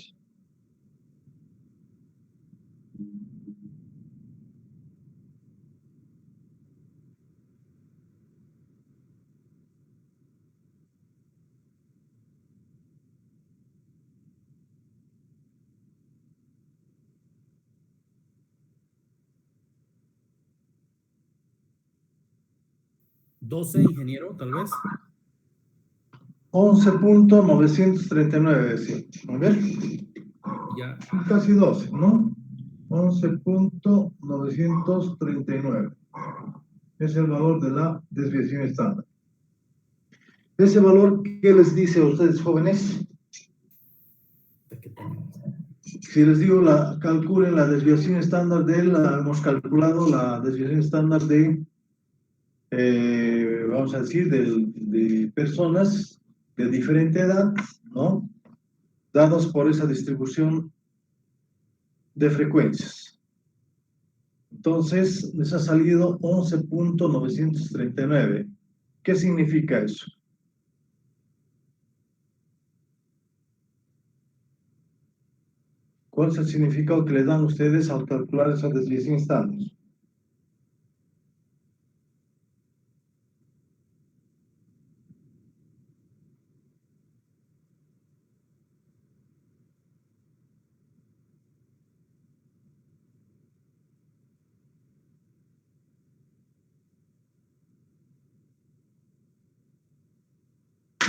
¿12, ingeniero, tal vez? 11.939, decía. A ver, Ya. casi 12, ¿no? 11.939. Es el valor de la desviación estándar. Ese valor, ¿qué les dice a ustedes, jóvenes? Que tenemos. Si les digo, calculen la desviación estándar hemos calculado la desviación estándar vamos a decir, de personas de diferente edad, ¿no? Dados por esa distribución de frecuencias. Entonces, les ha salido 11.939. ¿Qué significa eso? ¿Cuál es el significado que le dan ustedes al calcular esa desviación estándar?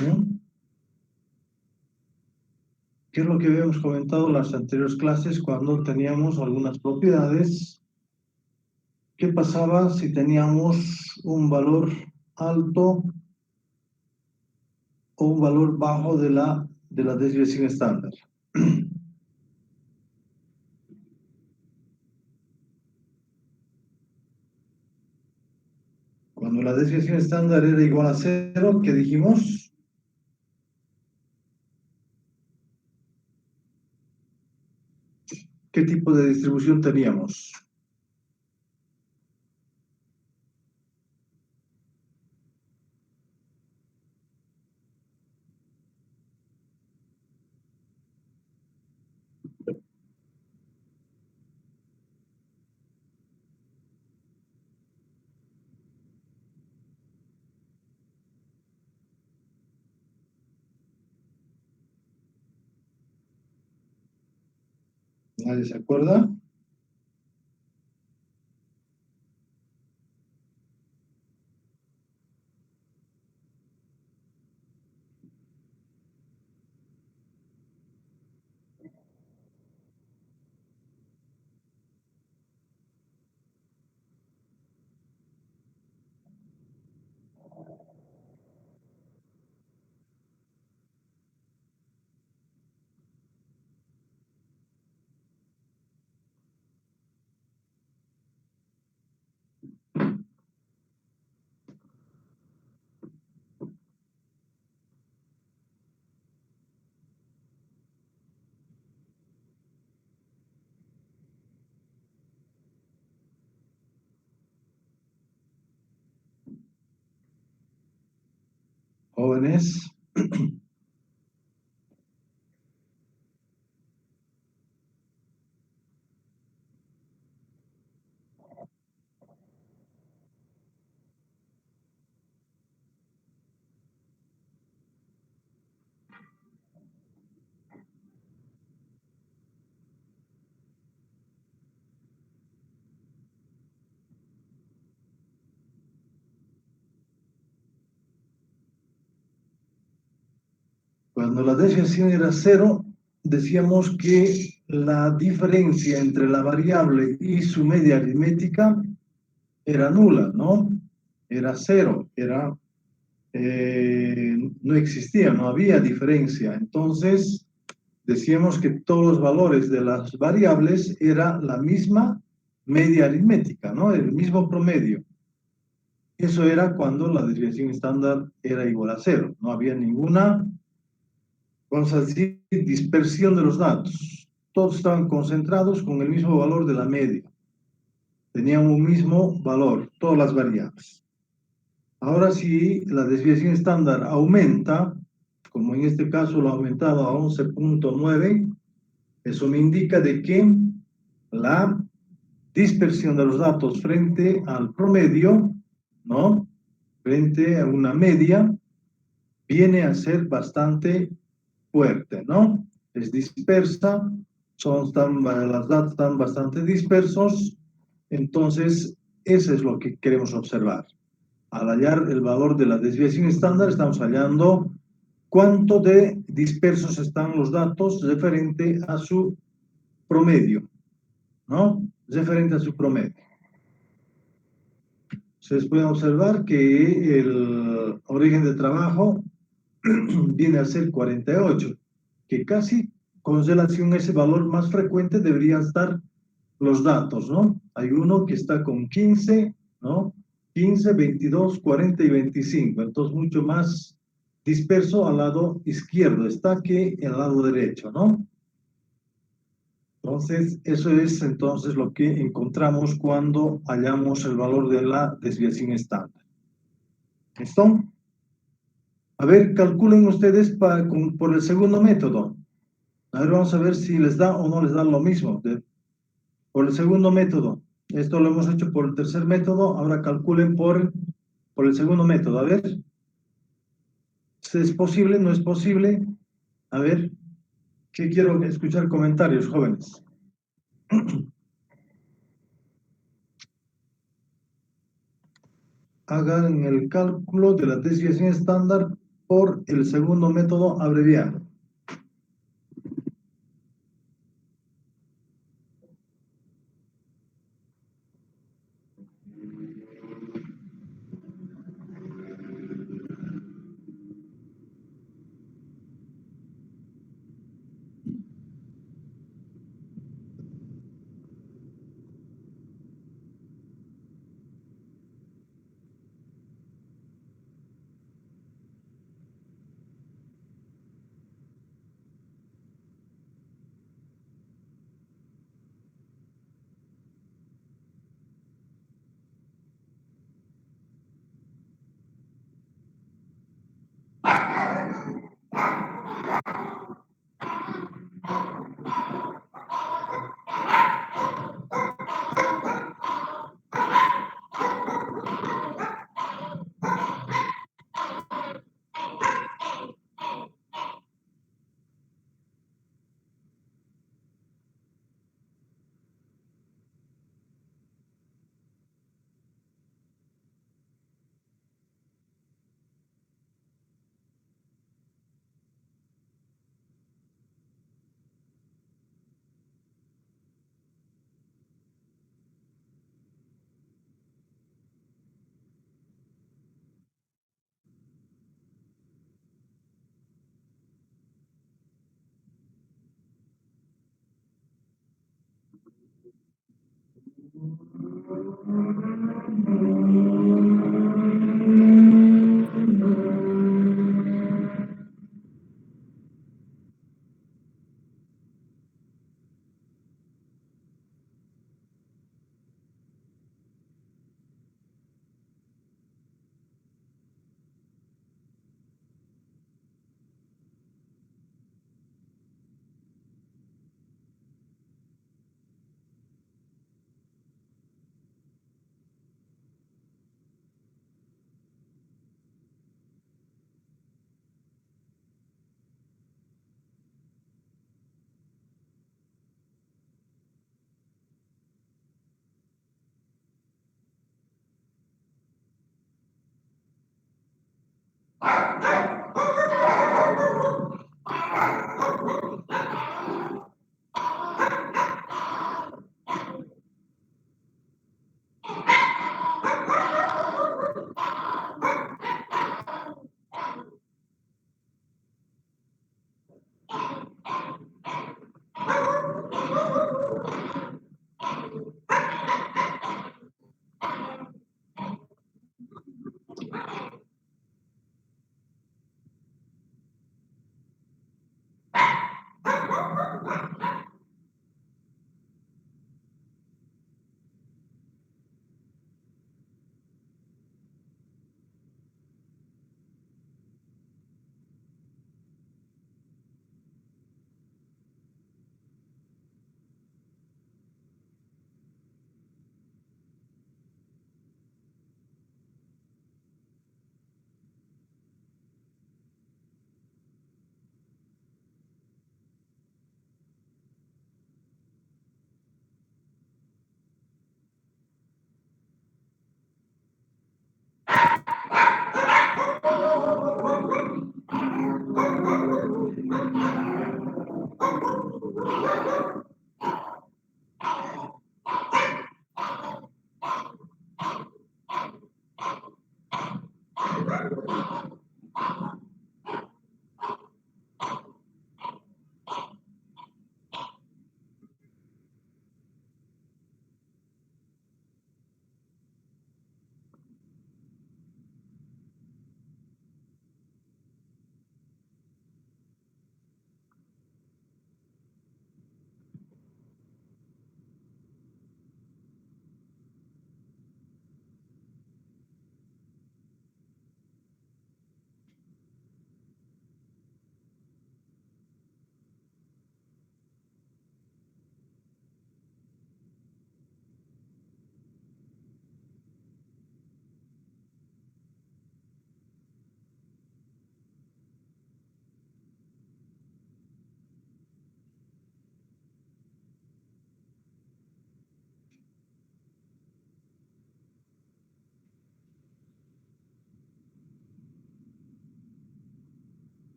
¿Mm? ¿Qué es lo que habíamos comentado en las anteriores clases cuando teníamos algunas propiedades? ¿Qué pasaba si teníamos un valor alto o un valor bajo de la desviación estándar? Cuando la desviación estándar era igual a 0, ¿qué dijimos? ¿Qué tipo de distribución teníamos? ¿Nadie se acuerda? Jóvenes. Cuando la desviación era cero, decíamos que la diferencia entre la variable y su media aritmética era nula, ¿no? Era cero, no existía, no había diferencia. Entonces, decíamos que todos los valores de las variables era la misma media aritmética, ¿no? El mismo promedio. Eso era cuando la desviación estándar era igual a cero. No había ninguna, vamos a decir, dispersión de los datos. Todos estaban concentrados con el mismo valor de la media. Tenían un mismo valor, todas las variables. Ahora si la desviación estándar aumenta, como en este caso lo ha aumentado a 11.9, eso me indica de que la dispersión de los datos frente al promedio, ¿no? Frente a una media, viene a ser bastante fuerte, ¿no? Es dispersa, los datos están bastante dispersos, entonces eso es lo que queremos observar. Al hallar el valor de la desviación estándar, estamos hallando cuánto de dispersos están los datos referente a su promedio, ¿no? Referente a su promedio. Ustedes pueden observar que el origen de trabajo viene a ser 48, que casi con relación a ese valor más frecuente deberían estar los datos, ¿no? Hay uno que está con 15, ¿no? 15, 22, 40 y 25, entonces mucho más disperso al lado izquierdo está que al lado derecho, ¿no? Entonces, eso es entonces lo que encontramos cuando hallamos el valor de la desviación estándar. ¿Listo? A ver, calculen ustedes por el segundo método. A ver, vamos a ver si les da o no les da lo mismo. Por el segundo método. Esto lo hemos hecho por el tercer método. Ahora calculen por el segundo método. A ver. ¿Es posible? ¿No es posible? A ver. ¿Qué quiero escuchar comentarios, jóvenes? Hagan el cálculo de la desviación estándar por el segundo método abreviado.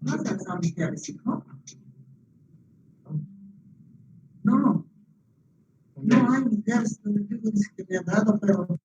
No se las han ¿no? No, no hay ideas, no dice que me ha dado, pero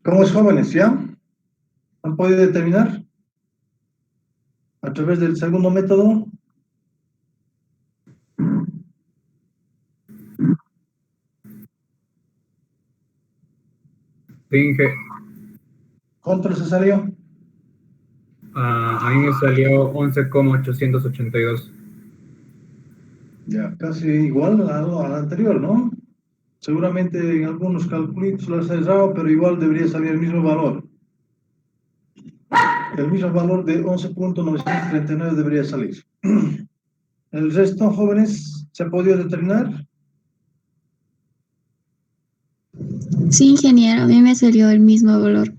¿Cómo es, jóvenes? ¿Ya? ¿Han podido determinar? A través del segundo método. Finge. ¿Cuánto les salió? A mí me salió 11,882. Ya, casi igual al anterior, ¿no? Seguramente en algunos calculitos lo has errado, pero igual debería salir el mismo valor. El mismo valor de 11.939 debería salir. ¿El resto, jóvenes, se ha podido determinar? Sí, ingeniero, a mí me salió el mismo valor.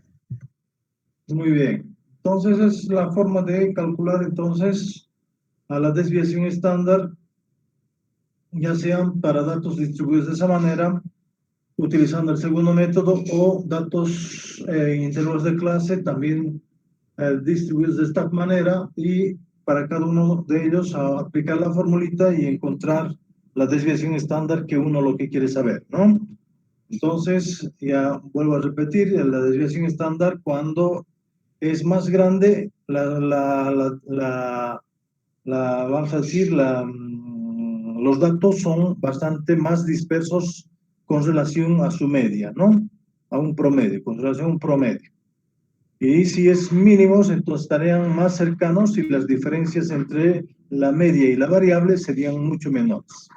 Muy bien. Entonces es la forma de calcular entonces a la desviación estándar, ya sean para datos distribuidos de esa manera, utilizando el segundo método, o datos en intervalos de clase también distribuidos de esta manera, y para cada uno de ellos aplicar la formulita y encontrar la desviación estándar que uno lo que quiere saber, ¿no? Entonces, ya vuelvo a repetir, la desviación estándar cuando es más grande, vamos a decir, los datos son bastante más dispersos con relación a su media, ¿no? A un promedio, con relación a un promedio. Y si es mínimos, entonces estarían más cercanos y las diferencias entre la media y la variable serían mucho menores.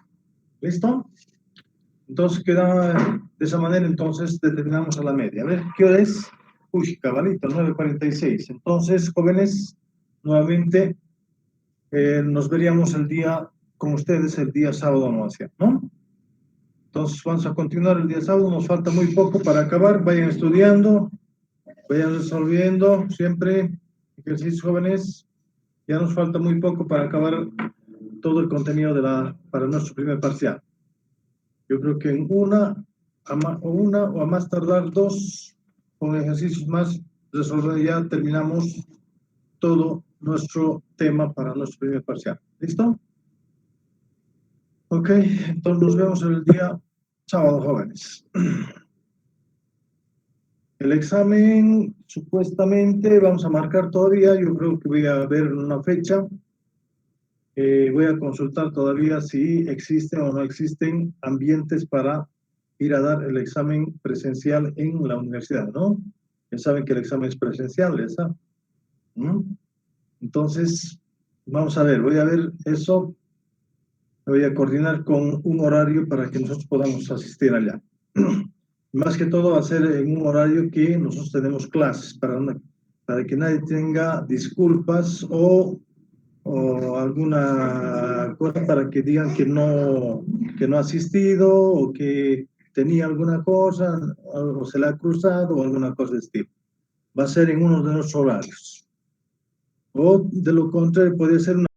¿Listo? Entonces queda de esa manera, entonces determinamos a la media. A ver, ¿qué hora es? Uy, cabalito, 9:46. Entonces, jóvenes, nuevamente nos veríamos el día con ustedes el día sábado, ¿no? Entonces vamos a continuar el día sábado, nos falta muy poco para acabar, vayan estudiando, vayan resolviendo siempre ejercicios, jóvenes, ya nos falta muy poco para acabar todo el contenido para nuestro primer parcial. Yo creo que en una o a más tardar 2 con ejercicios más resolver, ya terminamos todo nuestro tema para nuestro primer parcial. ¿Listo? Ok, entonces nos vemos el día sábado, jóvenes. El examen, supuestamente, vamos a marcar todavía, yo creo que voy a ver una fecha. Voy a consultar todavía si existen o no existen ambientes para ir a dar el examen presencial en la universidad, ¿no? Ya saben que el examen es presencial, ¿esa? Entonces, vamos a ver, voy a ver eso. Voy a coordinar con un horario para que nosotros podamos asistir allá. Más que todo va a ser en un horario que nosotros tenemos clases, para que nadie tenga disculpas o alguna cosa para que digan que no ha asistido o que tenía alguna cosa o se le ha cruzado o alguna cosa de estilo. Va a ser en uno de nuestros horarios. O de lo contrario, podría ser una